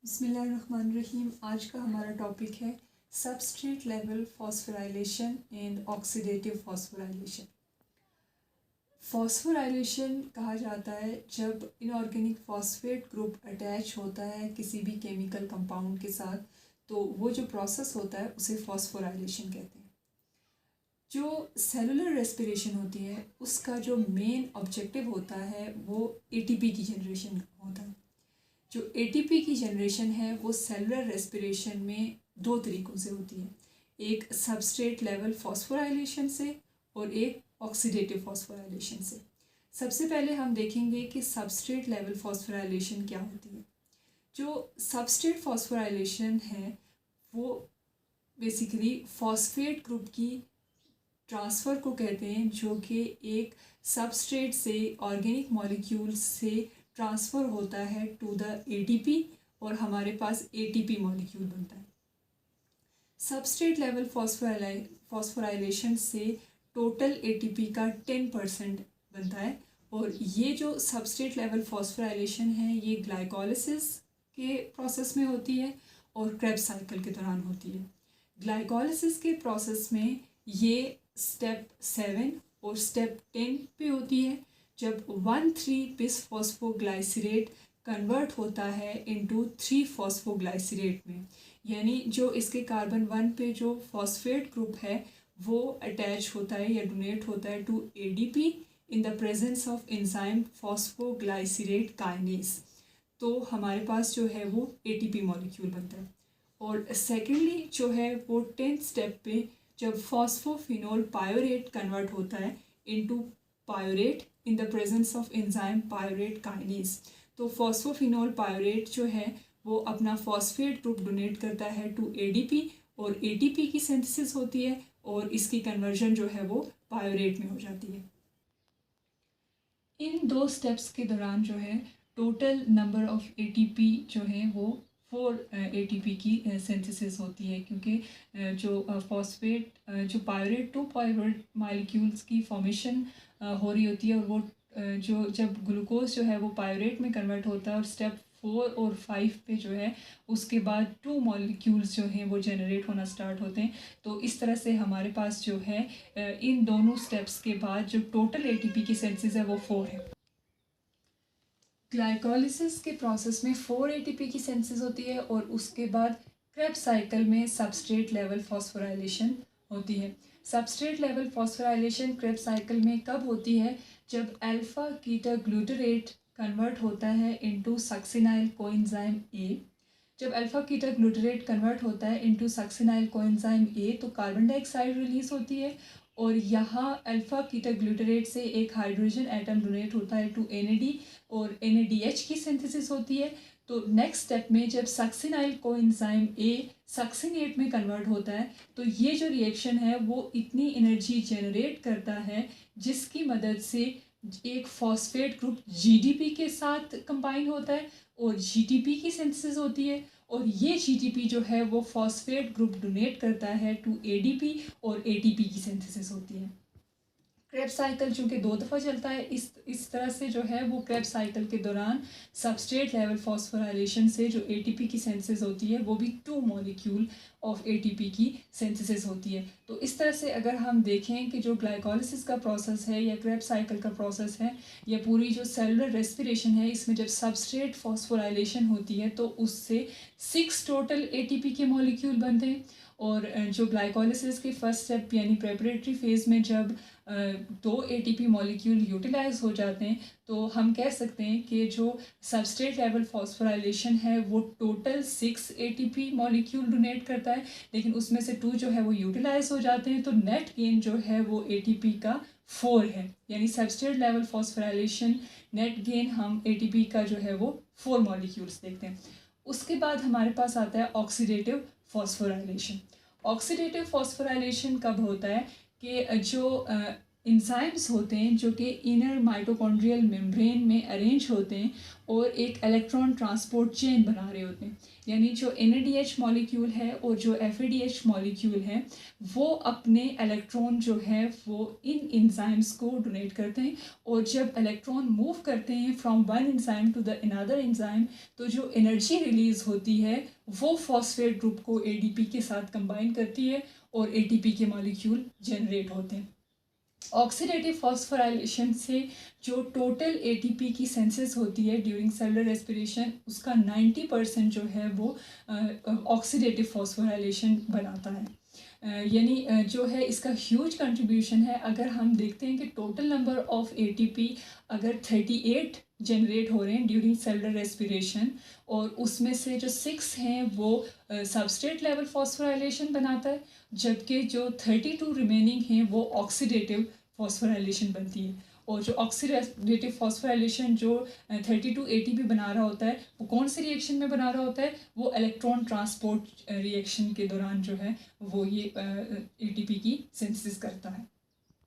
बिस्मिल्लाहिर्रहमानिर्रहीम। आज का हमारा टॉपिक है substrate level phosphorylation and oxidative phosphorylation. Phosphorylation कहा जाता है जब इनऑर्गेनिक फॉस्फेट ग्रुप अटैच होता है किसी भी केमिकल कंपाउंड के साथ, तो वो जो प्रोसेस होता है उसे फॉस्फोराइलेशन कहते हैं। जो सेलुलर रेस्पिरेशन होती है उसका जो मेन ऑब्जेक्टिव होता है वो एटीपी की जनरेशन होता है। जो एटीपी की जनरेशन है वो सेलुलर रेस्पिरेशन में दो तरीक़ों से होती है, एक सबस्ट्रेट लेवल फॉस्फोराइलेशन से और एक ऑक्सीडेटिव फॉस्फोराइलेशन से। सबसे पहले हम देखेंगे कि सबस्ट्रेट लेवल फॉस्फोराइलेशन क्या होती है। जो सबस्ट्रेट फॉस्फोराइलेशन है वो बेसिकली फॉस्फेट ग्रुप की ट्रांसफ़र को कहते हैं, जो कि एक सबस्ट्रेट से ऑर्गेनिक मॉलिक्यूल से ट्रांसफ़र होता है टू द एटीपी और हमारे पास एटीपी मॉलिक्यूल बनता है। सबस्ट्रेट लेवल फॉस्फोराइलेशन से टोटल एटीपी का 10% बनता है और ये जो सबस्ट्रेट लेवल फॉस्फोराइलेशन है ये ग्लाइकोलिसिस के प्रोसेस में होती है और क्रेब्स साइकिल के दौरान होती है। ग्लाइकोलिसिस के प्रोसेस में ये स्टेप 7 और स्टेप 10 पे होती है, जब 1,3-बिसफॉस्फोग्लाइसरेट कन्वर्ट होता है इनटू 3-फॉस्फोग्लाइसरेट में। यानी जो इसके कार्बन 1 पे जो फॉस्फेट ग्रुप है वो अटैच होता है या डोनेट होता है to ADP in the presence of enzyme phosphoglycerate kinase, तो हमारे पास जो है वो एटीपी मॉलिक्यूल बनता है। और सेकेंडली जो है वो 10th स्टेप पे जब फॉस्फोफिनोल पायोरेट कन्वर्ट होता है into pyruvate in the presence of enzyme pyruvate kinase, तो फॉस्फोफिनोल पायोरेट जो है वो अपना फॉस्फेट ग्रुप डोनेट करता है टू एडीपी और एटीपी की सिंथेसिस होती है और इसकी कन्वर्जन जो है वो पायोरेट में हो जाती है। इन दो स्टेप्स के दौरान जो है टोटल नंबर ऑफ एटीपी जो है वो 4 एटीपी की सिंथेसिस होती है, क्योंकि जो फॉस्फेट जो पायोरेट टू पायोरेट मॉलिक्यूल्स की फॉर्मेशन हो रही होती है और वो जो जब ग्लूकोज जो है वो पायोरेट में कन्वर्ट होता है और स्टेप 4 और 5 पे जो है उसके बाद 2 मॉलिक्यूल्स जो हैं वो जनरेट होना स्टार्ट होते हैं। तो इस तरह से हमारे पास जो है इन दोनों स्टेप्स के बाद जो टोटल एटीपी की सिंथेसिस है वो 4 है। ग्लाइकोलिसिस के प्रोसेस में 4 एटीपी की सिंथेसिस होती है और उसके बाद क्रेब्स साइकिल में सबस्ट्रेट लेवल फॉस्फोराइलेशन होती है। Substrate level phosphorylation Krebs cycle में कब होती है? जब अल्फा कीटा ग्लूटरेट कन्वर्ट होता है इनटू सक्सिनाइल कोएंजाइम ए। जब अल्फा कीटा ग्लूटरेट कन्वर्ट होता है इनटू सक्सिनाइल कोएंजाइम ए तो कार्बन डाइऑक्साइड रिलीज होती है और यहाँ अल्फा कीटा ग्लूटरेट से एक हाइड्रोजन एटम डोनेट होता है टू एनएडी और NADH की सिंथेसिस होती है। तो नेक्स्ट स्टेप में जब सक्सिनाइल कोएंजाइम ए सक्सिनेट में कन्वर्ट होता है तो ये जो रिएक्शन है वो इतनी एनर्जी जनरेट करता है जिसकी मदद से एक फॉस्फेट ग्रुप GDP के साथ कंबाइन होता है और GTP की सिंथेसिस होती है और ये GTP जो है वो फॉस्फेट ग्रुप डोनेट करता है टू ADP और ATP की सिंथेसिस होती है। क्रेब्स साइकिल चूँकि 2 दफ़ा चलता है, इस तरह से जो है वो क्रेब्स साइकिल के दौरान सबस्ट्रेट लेवल फॉस्फोराइलेशन से जो एटीपी की सिंथेसिस होती है वो भी 2 मॉलिक्यूल ऑफ एटीपी की सिंथेसिस होती है। तो इस तरह से अगर हम देखें कि जो ग्लाइकोलिसिस का प्रोसेस है या क्रेब्स साइकिल का प्रोसेस है या पूरी जो सेलुलर रेस्पिरेशन है, इसमें जब सबस्ट्रेट फॉस्फोराइलेशन होती है तो उससे 6 टोटल एटीपी के मॉलिक्यूल बनते हैं और जो ग्लाइकोलिसिस के फर्स्ट स्टेप यानी प्रेपरेटरी फेज़ में जब 2 एटीपी मॉलिक्यूल यूटिलाइज हो जाते हैं तो हम कह सकते हैं कि जो सबस्ट्रेट लेवल फॉस्फोराइलेशन है वो टोटल 6 एटीपी मॉलिक्यूल डोनेट करता है, लेकिन उसमें से 2 जो है वो यूटिलाइज हो जाते हैं तो नेट गेन जो है वो एटीपी का 4 है। यानी substrate level phosphorylation net gain हम एटीपी का जो है वो 4 मॉलिक्यूल्स देखते हैं। उसके बाद हमारे पास आता है ऑक्सीडेटिव फॉस्फोराइलेशन। ऑक्सीडेटिव फॉस्फोराइलेशन कब होता है कि जो इंजाइम्स होते हैं जो कि इनर माइटोकॉन्ड्रियल मेम्ब्रेन में अरेंज होते हैं और एक इलेक्ट्रॉन ट्रांसपोर्ट चेन बना रहे होते हैं। यानी जो NADH मॉलिक्यूल है और जो FADH मॉलिक्यूल है वो अपने इलेक्ट्रॉन जो है वो इन इंजाइम्स को डोनेट करते हैं, और जब इलेक्ट्रॉन मूव करते हैं from one enzyme to the another enzyme तो जो एनर्जी रिलीज होती है वो फॉस्फेट ग्रुप को ADP के साथ कंबाइन करती है और ATP के मॉलिक्यूल जनरेट होते हैं। ऑक्सीडेटिव फॉस्फोराइलेशन से जो टोटल ATP की सेंसेस होती है ड्यूरिंग सेलुलर रेस्पिरेशन उसका 90% जो है वो ऑक्सीडेटिव फॉस्फोराइलेशन बनाता है। यानी जो है इसका ह्यूज कंट्रीब्यूशन है। अगर हम देखते हैं कि टोटल नंबर ऑफ ATP अगर 38 जनरेट हो रहे हैं ड्यूरिंग सेलुलर रेस्पिरेशन और उसमें से जो 6 हैं वो सबस्ट्रेट लेवल फॉस्फोराइलेशन बनाता है, जबकि जो 32 रिमेनिंग हैं वो ऑक्सीडेटिव फॉस्फोराइलेशन बनती है। और जो ऑक्सीडेटिव फॉस्फोराइलेशन जो 32 ATP बना रहा होता है वो कौन से रिएक्शन में बना रहा होता है, वो इलेक्ट्रॉन ट्रांसपोर्ट रिएक्शन के दौरान जो है वो ये ATP की सिंथेसिस करता है।